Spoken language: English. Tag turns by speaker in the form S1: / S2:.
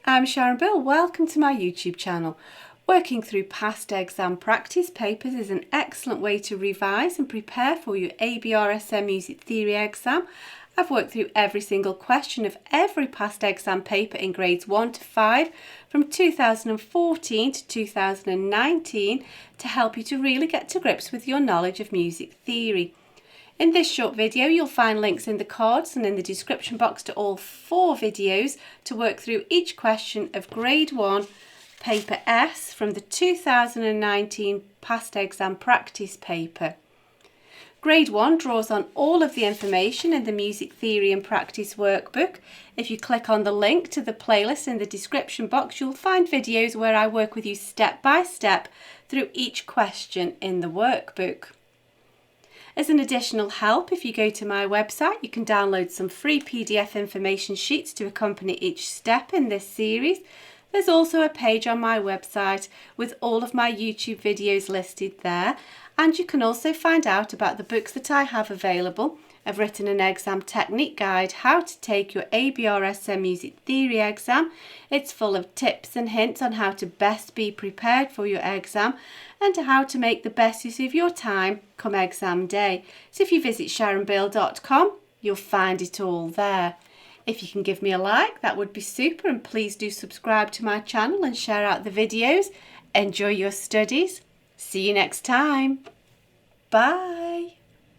S1: I'm Sharon Bill. Welcome to my YouTube channel. Working through past exam practice papers is an excellent way to revise and prepare for your ABRSM Music Theory exam. I've worked through every single question of every past exam paper in grades 1 to 5 from 2014 to 2019 to help you to really get to grips with your knowledge of music theory. In this short video, you'll find links in the cards and in the description box to all 4 videos to work through each question of Grade 1, Paper S from the 2019 Past Exam Practice paper. Grade 1 draws on all of the information in the Music Theory and Practice workbook. If you click on the link to the playlist in the description box, you'll find videos where I work with you step by step through each question in the workbook. As an additional help, if you go to my website, you can download some free PDF information sheets to accompany each step in this series. There's also a page on my website with all of my YouTube videos listed there, and you can also find out about the books that I have available. I've written an exam technique guide, how to take your ABRSM Music Theory exam. It's full of tips and hints on how to best be prepared for your exam and how to make the best use of your time come exam day. So if you visit sharonbill.com, you'll find it all there. If you can give me a like, that would be super, and please do subscribe to my channel and share out the videos. Enjoy your studies. See you next time. Bye.